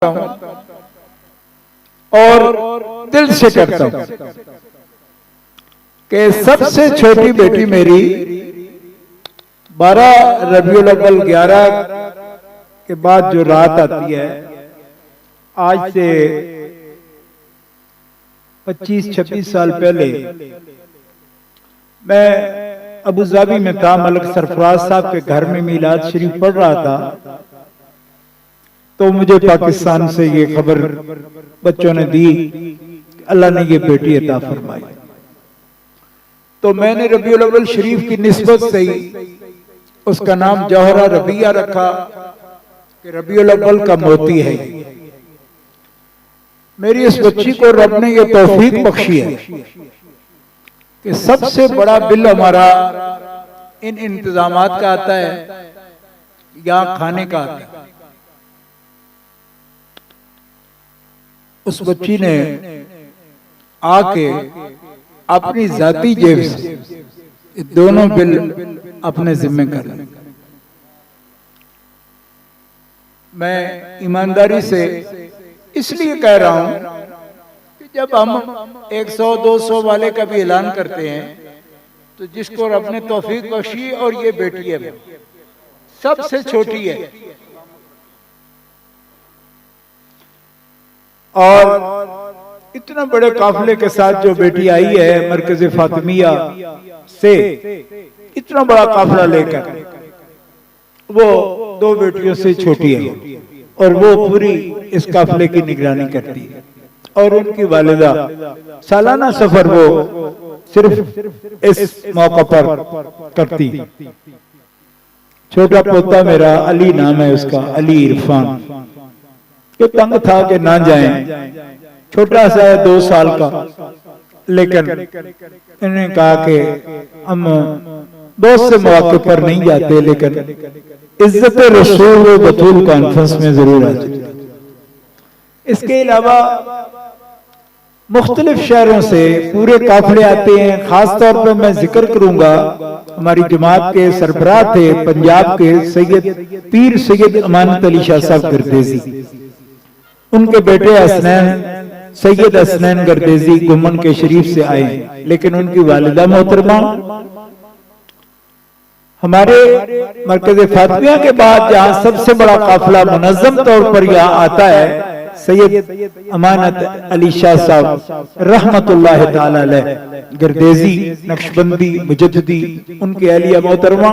हूं और दिल से करता हूं कि सबसे छोटी बेटी मेरी 12 रबीउल अव्वल 11 के बाद जो रात आती है, आज से 25-26 साल पहले मैं अबू धाबी में था। मलिक सरफराज साहब के घर में मीलाद शरीफ पढ़ रहा था, तो मुझे पाकिस्तान से ये खबर बच्चों ने दी, अल्लाह ने ये बेटी अता फरमाई। तो मैंने रबीउल अव्वल शरीफ की निस्बत से ही उसका नाम जौहरा रबिया रखा कि रबीउल अव्वल का मोती है। मेरी इस बच्ची को रब ने ये तौफीक बख्शी है कि सबसे बड़ा बिल हमारा इन इंतजामात का आता है या खाने का आता है। उस बच्ची ने आके अपनी जाती जेब से दोनों बिल अपने जिम्मे कर लिए। मैं ईमानदारी से इसलिए कह रहा हूं कि जब हम 100-200 वाले का भी ऐलान करते हैं तो जिसको रब ने तौफीक बख्शी और ये बेटी है, सबसे छोटी है, और इतना बड़े काफिले के साथ जो बेटी आई है मरकज फातिमिया से, इतना बड़ा काफिला लेकर, वो 2 बेटियों से छोटी है और वो पूरी इस काफिले की निगरानी करती है। और उनकी वालिदा सालाना सफर वो सिर्फ इस मौका पर करती। छोटा पोता मेरा अली नाम है उसका, अली इरफान, तो तंग था कि ना जाएं, छोटा सा है 2 साल का, लेकिन इन्होंने कहा कि हम बहुत से मौके पर नहीं जाते, लेकिन इज्जत रसूल व बतूल कॉन्फ्रेंस में जरूर आ जाते। इसके अलावा मुख्तलिफ शहरों से पूरे काफिले आते हैं। खास तौर पर मैं जिक्र करूंगा, हमारी जमात के सरबराह थे पंजाब के सैयद पीर सैयद अमानत अली शाह साहब गर्देजी, उनके बेटे हसनैन सैयद हसनैन गर्देजी गुमन के शरीफ से आए, लेकिन उनकी वालिदा मोहतरमा हमारे मरकज फातिमिया के बाद जहां सबसे बड़ा काफिला मुनज़्ज़म तौर पर यहाँ आता है, सैयद अमानत अली शाह साहब रहमतुल्लाह ताला अलैह गर्देजी नक्शबंदी मुजद्दिदी, उनकी अहलिया मोहतरमा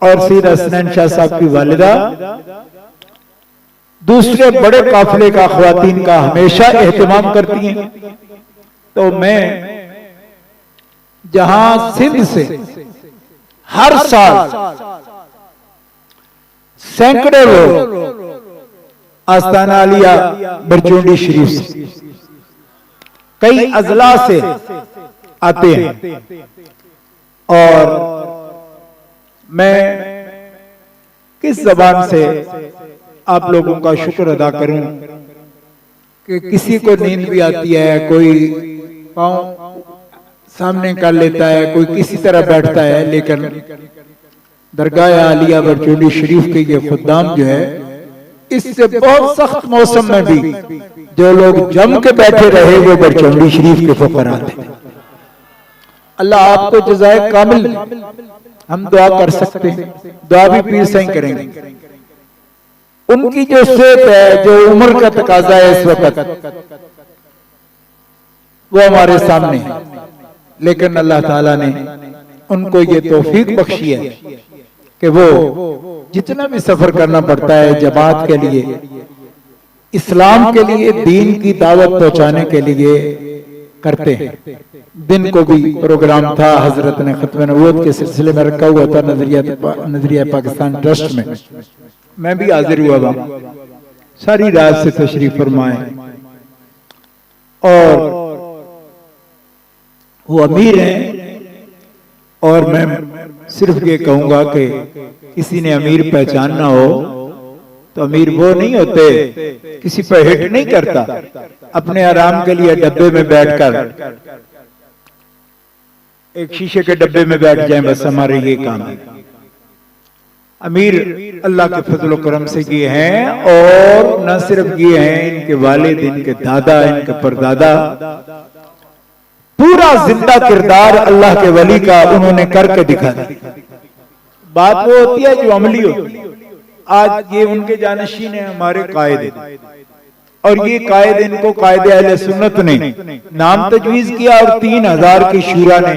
और सैयद हसनैन शाह साहब की वालिदा दूसरे बड़े काफिले का ख्वातीन का हमेशा एहतमाम करती हैं। तो मैं जहां सिंध से हर साल सैकड़ों लोग आस्ताना आलिया बरचोंडी शरीफ से, कई अजला से आते हैं, और मैं किस जबान से आप लोगों का शुक्र अदा करूं कि किसी को नींद भी आती है, कोई पांव सामने कर लेता है, कोई किसी तरह बैठता है, लेकिन दरगाह आलिया बरचोंडी शरीफ के ये खुद्दाम जो है, इससे बहुत सख्त मौसम में भी जो लोग जम के बैठे रहे वो बरचोंडी शरीफ के फुकरा थे। अल्लाह आपको जज़ाए कामिल, हम दुआ कर सकते हैं, दुआ भी पीर से ही करेंगे। उनकी जो सेहत है, जो उम्र का तकाजा है इस वक्त, वो हमारे सामने है, लेकिन अल्लाह ताला ने उनको ये तौफीक बख्शी है कि वो जितना भी सफर करना पड़ता है जमात के लिए, इस्लाम के लिए, दीन की दावत पहुंचाने के लिए करते हैं। दिन को भी प्रोग्राम था, हजरत ने खत्म नबूवत के सिलसिले में रखा हुआ था नजरिया पाकिस्तान ट्रस्ट में, मैं भी हाजिर हुआ था, सारी रात से तशरीफ फरमाए। और वो अमीर हैं, और मैं सिर्फ ये कहूंगा कि किसी ने अमीर पहचानना हो तो अमीर वो नहीं होते किसी पर हिट नहीं करता, अपने आराम के लिए डब्बे में बैठकर, एक शीशे के डब्बे में बैठ जाएं, बस हमारे ये काम है। अमीर अल्लाह के फजल करम से किए हैं, और न सिर्फ किए हैं, इनके वालिद, इनके दादा, इनके परदादा, पूरा जिंदा किरदार अल्लाह के वली का उन्होंने करके दिखा दिया। बात वो होती है जो अमली होती है। आज ये उनके जानशीन है, हमारे कायदे, और ये कायद इनको कायदे अहले सुन्नत ने नाम तजवीज किया और 3000 की शूरा ने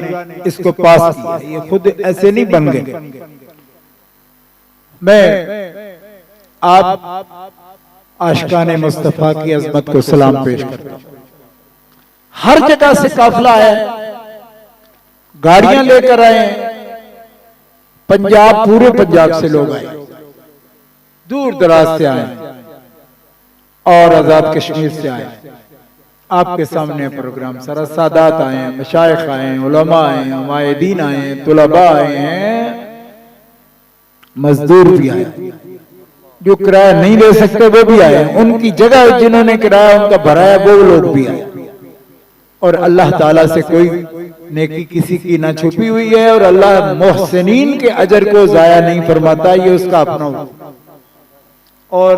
इसको पास किया। ये खुद ऐसे नहीं बन गए। मैं आप आशिकाने मुस्तफा की अजमत को सलाम पेश करता हूं। हर जगह से काफिला है, गाड़ियां लेकर आए, पंजाब, पूरे पंजाब से लोग आए, दूर दराज से आए और आजाद कश्मीर से आए। आपके सामने प्रोग्राम सारा सादात आए हैं, मशाइख आए हैं, उलमा आए हैं, मुआयदीन आए हैं, तुलबा आए हैं, मजदूर भी आए, जो किराया नहीं ले सकते वो भी आए, उनकी जगह जिन्होंने किराया उनका भराया वो लोग भी आए। और अल्लाह ताला से कोई नेकी किसी की ना छुपी हुई है, और अल्लाह मोहसिनीन के अजर को जाया नहीं फरमाता, ये उसका अपना। और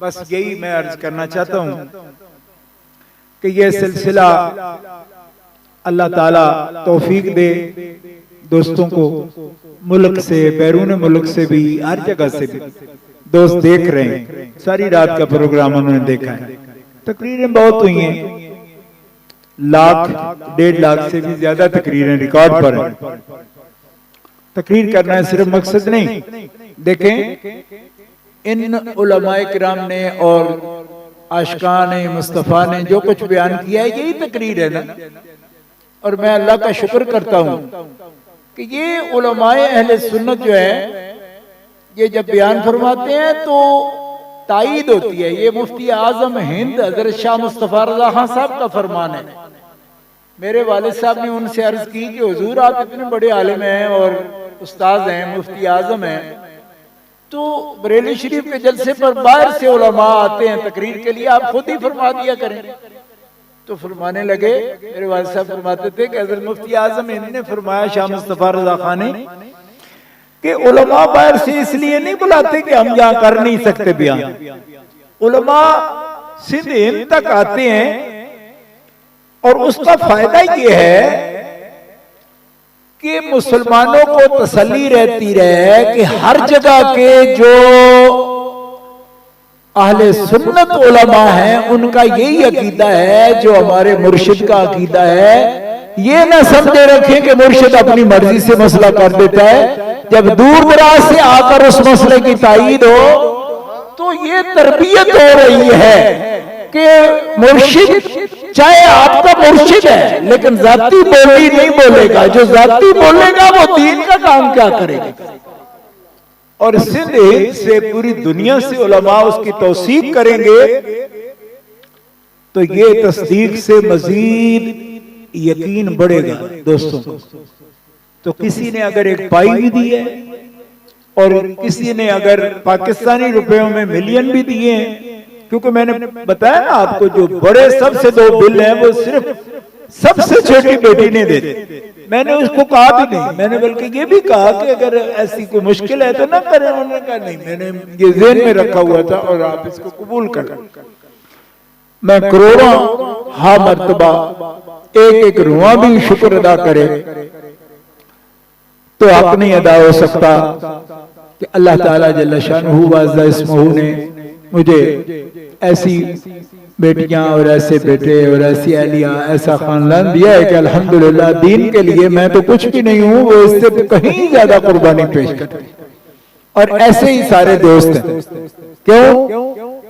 बस यही मैं अर्ज करना चाहता हूं कि यह सिलसिला अल्लाह ताला तौफीक दे दोस्तों को, मुल्क से, बैरून मुल्क से भी, हर जगह से भी दोस्त देख रहे हैं। सारी रात का प्रोग्राम उन्होंने देखा है, तकरीरें बहुत हुई हैं, 1,00,000 1.5 लाख से भी ज्यादा तकरीरें रिकॉर्ड पर हैं। तकरीर करना है सिर्फ मकसद नहीं। देखें, इन उलमाए किराम ने और आशिकाने मुस्तफा ने जो कुछ बयान किया है, यही तकरीर है ना। और मैं अल्लाह का शुक्र करता हूं कि ये उलमाए अहले सुन्नत जो है, ये जब बयान फरमाते हैं तो तायीद होती है। ये मुफ्ती आजम हिंद हजरत शाह मुस्तफा रज़ा खान साहब का फरमान है। मेरे वालिद साहब ने उनसे अर्ज की कि हुजूर आप इतने बड़े आलिम हैं और उस्ताद हैं, मुफ्ती आजम हैं, तो बरेली शरीफ के जलसे पर बाहर से उलमा आते हैं तकरीर के लिए, आप खुद ही फरमा दिया करें। तो फरमाने लगे, मेरे वालिद साहब फरमाते थे कि हज़रत मुफ्ती आजम हिंद ने फरमाया शाह मुस्तफा रज़ा खान ने कि उलमा बाहर से इसलिए नहीं बुलाते कि हम यहाँ कर नहीं सकते बयान। उलमा सिंध हिंद तक आते हैं, और उसका फायदा ये है कि मुसलमानों को तसल्ली रहती रहे कि हर जगह के जो अहले सुन्नत उलमा हैं उनका यही अकीदा है जो हमारे मुर्शिद का अकीदा है। ये ना समझे रखें कि मुर्शिद अपनी मर्जी से मसला कर देता है। जब दूर दराज से आकर उस मसले की तायीद हो तो ये तरबियत हो रही है कि मुर्शिद चाहे आपका मुर्शिद है लेकिन जाती बोली नहीं बोलेगा। जो जाती बोलेगा वो दीन का काम क्या करेगा। और सिंध से पूरी दुनिया से उलमा उसकी तौसीक करेंगे तो ये तस्दीक से मजीद यकीन बढ़ेगा दोस्तों। तो किसी ने अगर एक पाई भी दी है और किसी ने अगर पाकिस्तानी रुपयों में मिलियन भी दिए हैं, क्योंकि मैंने बताया ना आपको जो बड़े सबसे 2 बिल हैं वो सिर्फ सबसे छोटी बेटी ने दे दी। मैंने उसको कहा भी नहीं, मैंने बल्कि ये भी कहा कि अगर ऐसी कोई मुश्किल है तो ना करें। उन्होंने कहा नहीं, मैंने ये ज़हन में रखा हुआ था और आप इसको कबूल करें। मैं करोड़ों हा मर्तबा एक रुआ भी शुक्र अदा करे तो हक नहीं अदा हो सकता कि अल्लाह ताला जल्ल शानुहु व अज़्ज़ा इस्मुहु ने मुझे ऐसी बेटियां और ऐसे बेटे और ऐसी अहलिया ऐसा खानदान दिया है कि अल्हम्दुलिल्लाह दीन के लिए मैं तो कुछ भी नहीं हूं, वो इससे कहीं ज्यादा कुर्बानी पेश करते। और ऐसे ही सारे दोस्त हैं। क्यों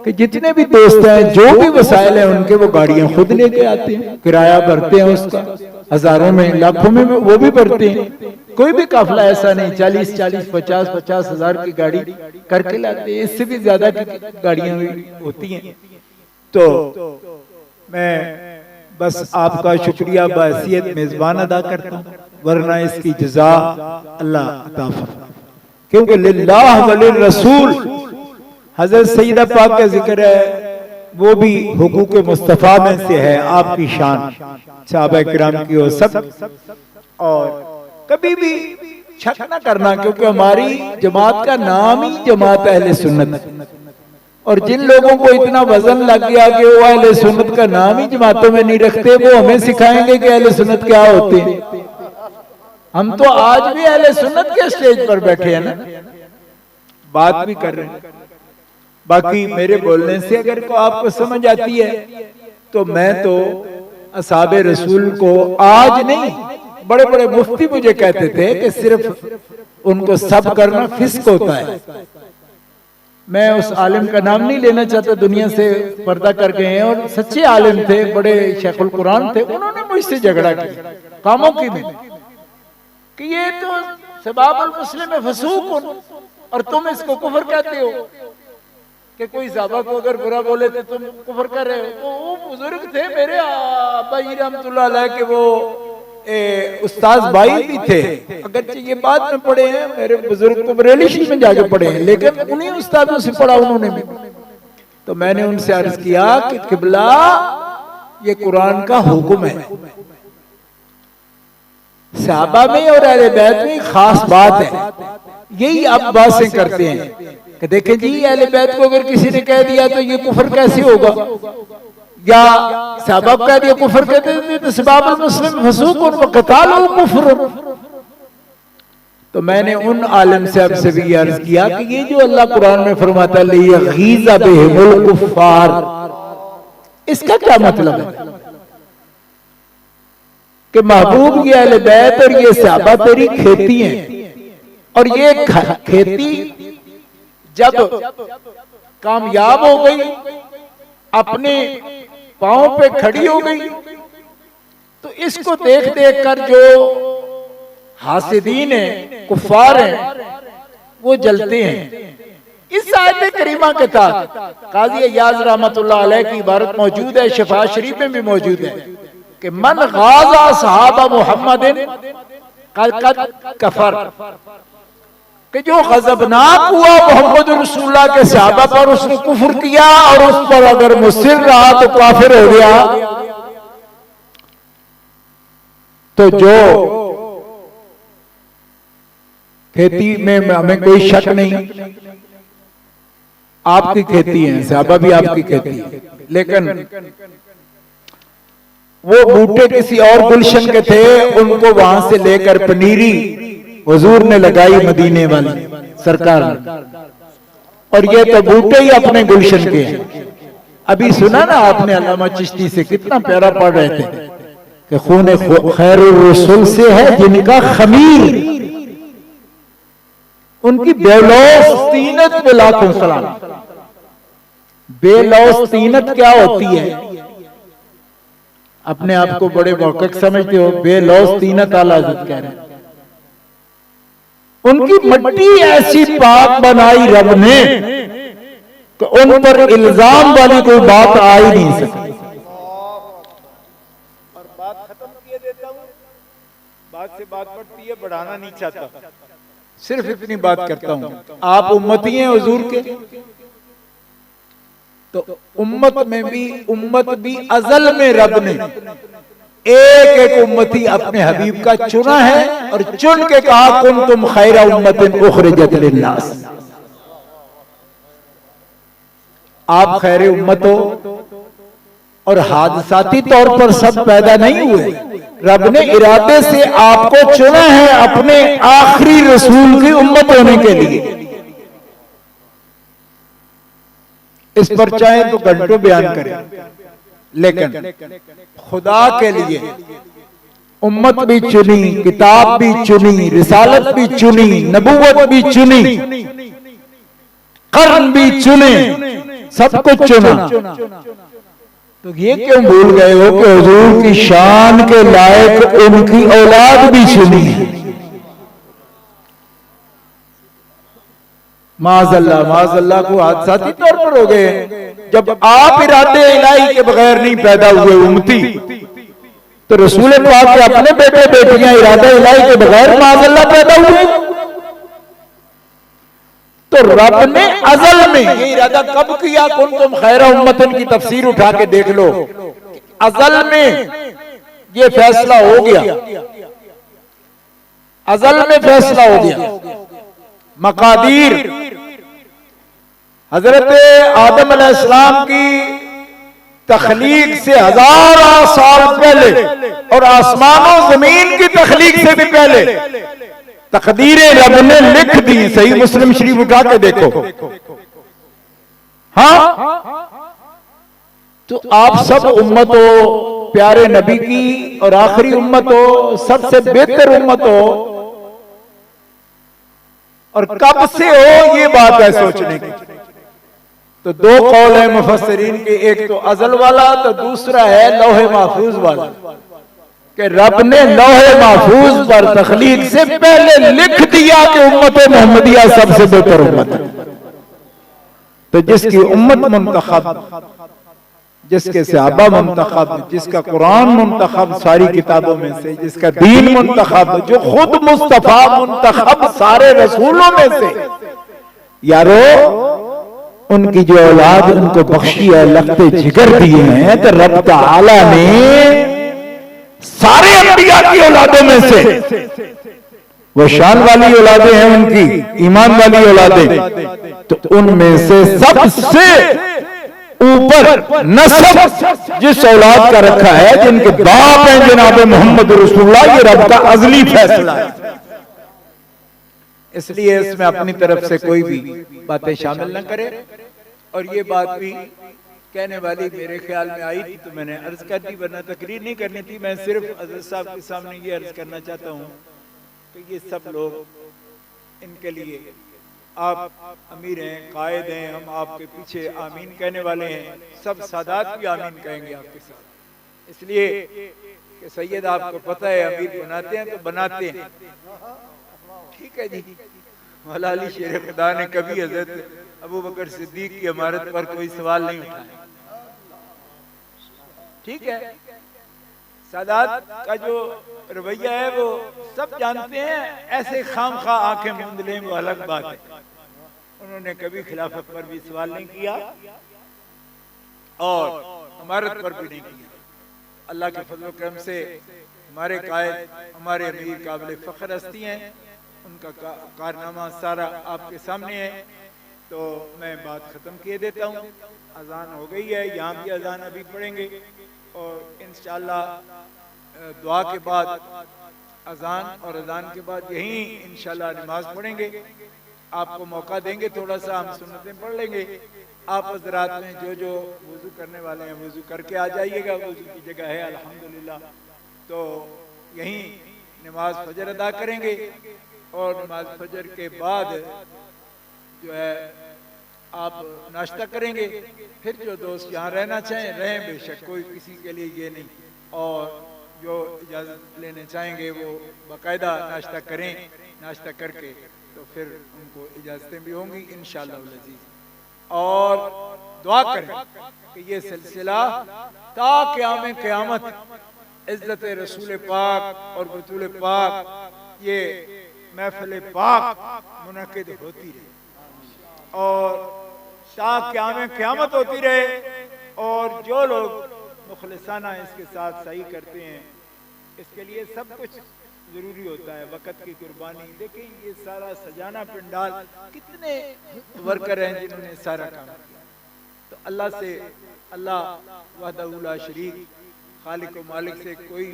कि जितने भी दोस्त हैं जो भी वसाइल हैं उनके वो गाड़ियां खुद लेके आते हैं, किराया भरते हैं उसका, हजारों में लाखों में वो भी भरते हैं। कोई भी काफिला ऐसा नहीं 40-40 50-50 हजार की गाड़ी करके लाते हैं, इससे भी ज्यादा की गाड़ियां होती हैं। तो मैं बस आपका शुक्रिया बहैसियत मेजबान अदा करता हूं, वरना इसकी जज़ा अल्लाह अता फरमाए। क्योंकि लिल्लाह व लिर्रसूल हजरत सईदा पाक का जिक्र है, वो भी हुकूक मुस्तफा में से है। आपकी शान सहाबा किराम की हो सब, और कभी भी शक ना करना, क्योंकि हमारी जमात का नाम ही जमात अहले सुन्नत है। और जिन लोगों को इतना वजन लग गया कि वो अहले सुन्नत का नाम ही जमातों में नहीं रखते, वो हमें सिखाएंगे कि अहले सुन्नत क्या होते हैं। हम तो आज भी अहले सुन्नत के स्टेज पर बैठे हैं ना, बात भी कर रहे हैं। बाकी मेरे बोलने से अगर को आपको समझ आती है तो मैं तो असहाबे रसूल को आज नहीं, बड़े बड़े मुफ्ती मुझे कहते थे कि सिर्फ उनको सब करना फिस्क होता है। मैं उस आलिम का नाम नहीं लेना चाहता, दुनिया से पर्दा कर गए हैं और सच्चे आलिम थे, बड़े शेखुल कुरान थे। उन्होंने मुझसे झगड़ा किया कामों की में कि ये तो सबाबुल मुस्लिम फसूक और तुम इसको कुफर कहते हो कि कोई साहबा को अगर बुरा बोले तो तुम कुफर कर रहे हो। तो वो बुजुर्ग थे मेरे अब्बा जी रहमतुल्लाह अलैह के, वो उस्ताद भाई भी थे, अगर ये बाद में पढ़े हैं, मेरे बुजुर्ग तो बरेली शरीफ में जाके पढ़े हैं, लेकिन उन्हीं उस्तादों से पढ़ा उन्होंने भी। तो मैंने उनसे अर्ज किया कि किबला ये कुरान का हुक्म है, सहाबा में और अहले बैत में खास बात है। यही आप बातें करते हैं कि देखें जी अहले बैत को अगर किसी ने कह दिया तो ये कुफर कैसे होगा, या सहाबा कह दिया कुफर कहते थे तो सबाबुल मुस्लिम फसूक और क़ताल कुफर। तो मैंने उन आलिम से आपसे भी अर्ज किया कि ये जो अल्लाह कुरान में फरमाता है लियग़ीज़ बिहिमुल कुफ़्फ़ार, इसका क्या मतलब है कि महबूब ये अहले बैत और ये सहाबा तेरी खेती है, और ये खेती जब कामयाब हो गई, अपने पांव पे खड़ी हो गई, तो इसको देख देख कर जो हासिदीन है, कुफार हैं, वो जलते हैं। इस आयत करीमा के तहत काजी अय्याज रहमतुल्लाह अलैह की इबारत मौजूद है, शिफा शरीफ में भी मौजूद है कि मन गाज़ा सहाबा मुहम्मदिन क़द कफर, कि जो गजबनाक हुआ मोहम्मद रसूलुल्लाह के सहाबा पर, उसने कुफर किया और उस पर अगर मुस्सिर रहा तो काफिर हो गया। तो जो खेती में हमें कोई शक नहीं, आपकी खेती है, सहाबा भी आपकी खेती है, लेकिन वो बूटे किसी और गुलशन के थे, उनको वहां से लेकर पनीरी हुजूर ने लगाई मदीने वाली सरकार ने, और ये तो बूटे ही अपने गुलशन के हैं। अभी सुना ना आपने अल्लामा चिश्ती से, कितना प्यारा पढ़ रहे थे कि खून खैरुर रसूल से है जिनका खमीर, उनकी बेलौस तीनत पे लाखों सलाम। बेलौस तीनत क्या होती है? अपने आप को बड़े मौक़िक़ समझते हो, बेलौस तीनत आला हज़रत कह रहे हैं। उनकी मिट्टी ऐसी पाक बनाई रब ने कि उन पर इल्जाम वाली कोई बात आ ही नहीं सकती। और बात खत्म किए देता हूं, बात से बात बढ़ती है, बढ़ाना नहीं चाहता, सिर्फ इतनी बात करता हूं। आप उम्मती हैं हुजूर के, तो उम्मत भी अज़ल में रब ने एक एक उम्मती अपने हबीब का चुना है, और चुन के कहा कुंतुम खैरा उम्मतिन उखरिजत लिन्नास, आप खैर उम्मत हो। और हादसाती तौर पर सब पैदा नहीं हुए, रब ने इरादे से आपको चुना है अपने आखिरी रसूल की उम्मत होने के लिए। इस पर चाहे तो घंटों बयान करें, लेकिन खुदा के लिए उम्मत भी चुनी, किताब भी चुनी, रिसालत भी चुनी, नबूवत भी चुनी, कर्न भी चुने, सब कुछ चुना। तो ये क्यों भूल गए हो कि हुजूर की शान के लायक उनकी औलाद भी चुनी है? माज़अल्लाह को हादसाती तौर पर हो गए। जब आप इरादे इलाही के बगैर नहीं पैदा हुए उम्मती, तो रसूल पाक के अपने बेटे बेटियां इरादे इलाही के बगैर माज़अल्लाह पैदा हुए। तो रब ने अज़ल में ये इरादा कब किया? कुंतुम खैरा उम्मतिन की तफसीर उठा के देख लो, अज़ल में ये फैसला हो गया। अजल में फैसला हो गया। मकादीर हजरत आदम अलैहिस्सलाम की तखलीक से हजारों साल पहले और आसमानों जमीन की तखलीक से भी पहले तकदीरें रब ने लिख दी। सही मुस्लिम शरीफ उठा के देखो। हाँ, तो आप सब उम्मत हो प्यारे नबी की और आखिरी उम्मत हो, सबसे बेहतर उम्मत हो, और कब से हो ये बात है सोचने की। तो दो कौल है मुफस्सिरीन के, एक तो अजल वाला, तो दूसरा है लौहे महफूज वाला, कि रब ने लौहे महफूज पर तखलीक से पहले लिख दिया कि उम्मत मोहम्मदिया सबसे बेहतर उम्मत है। तो जिसकी उम्मत मुंतखब, जिसके सहाबा मुंतखब, जिसका कुरान मुंतखब सारी किताबों में से, जिसका दीन मुंतखब, जो खुद मुस्तफा मुंतखब सारे रसूलों में से, यारो उनकी जो औलाद उनको बख्शी है, लफ्ते जिगर दिए हैं। तो रब तआला ने सारे अंबिया की औलादों में से वो शान वाली औलादें हैं उनकी, ईमान वाली औलादें, तो उनमें से सबसे ऊपर नस्ब जिस औलाद का रखा है, जिनके बाप हैं जनाब मोहम्मद रसूलुल्लाह, ये रब का अजली फैसला है। इसलिए इसमें अपनी तरफ से कोई भी बातें शामिल न करे। और ये बात भी कहने वाली मेरे ख्याल में आई थी तो मैंने अर्ज कर दी, वरना तकरीर नहीं करनी थी। मैं सिर्फ हज़रत साहब के सामने ये अर्ज करना चाहता हूँ कि ये सब लोग, इनके लिए आप अमीर हैं, कायद हैं, हम आपके पीछे आमीन कहने वाले हैं। सब सादात भी आमीन कहेंगे आपके साथ, इसलिए कि सैयद आपको पता है अमीर बनाते हैं तो बनाते हैं। ठीक है जी। मौला अली शेर खुदा ने कभी हजरत अबू बकर सिद्दीक की इमारत पर कोई सवाल नहीं उठाया। ठीक है, सादात का जो रवैया है वो सब जानते हैं। ऐसे खामखा आंखें मूंद लें वो अलग बात है। उन्होंने कभी खिलाफत पर भी सवाल नहीं किया और इमारत पर भी नहीं किया। अल्लाह के फजल करम से हमारे कायद, हमारे अमीर काबिल फख्र हस्ती हैं। उनका कारनामा सारा आपके सामने है। तो मैं बात ख़त्म किए देता हूँ। अजान हो गई है, यहाँ भी अजान अभी पढ़ेंगे और इंशाअल्लाह दुआ के बाद अजान और अजान के बाद यहीं इंशाअल्लाह नमाज पढ़ेंगे। आपको मौका देंगे थोड़ा सा, हम सुन्नतें पढ़ लेंगे। आप हज़रात में जो वुज़ू करने वाले हैं वुज़ू करके आ जाइएगा, वुज़ू की जगह है अल्हम्दुलिल्लाह। तो यहीं नमाज फजर अदा करेंगे और नमाज फजर के बाद जो है आप नाश्ता करेंगे। फिर जो दोस्त यहाँ रहना चाहें रहें, बेशक कोई किसी के लिए ये नहीं। और जो इजाज़त लेने चाहेंगे वो बाकायदा नाश्ता करें। नाश्ता करके तो फिर उनको इजाज़तें भी होंगी इंशाअल्लाह अज़ीज़। और दुआ करें कि ये सिलसिला ता क़याम क़यामत इज़्ज़त रसूल पाक और बतूल पाक, ये महफ़िल पाक मुनक़िद होती रहे और ता क़याम क़यामत होती रहे। और जो लोग मुखलिसाना इसके साथ सही करते हैं, इसके लिए सब कुछ जरूरी होता है, वक़्त की कुर्बानी। देखिए ये सारा सजाना पंडाल, कितने वर्कर हैं जिन्होंने सारा काम किया। तो अल्लाह से, अल्लाह वहदहू ला शरीक, खालिक व मालिक से कोई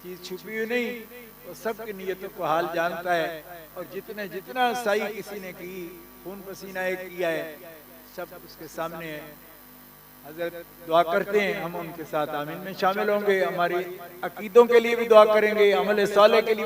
चीज़ छुपी हुई नहीं। वो सब की नीयतों को हाल जानता है। और जितने जितना सही किसी ने की, खून पसीना एक किया है, सब उसके सामने है। हजरत दुआ करते हैं, हम उनके साथ आमीन में शामिल होंगे। हमारी अकीदों के लिए भी दुआ करेंगे, अमल साले के लिए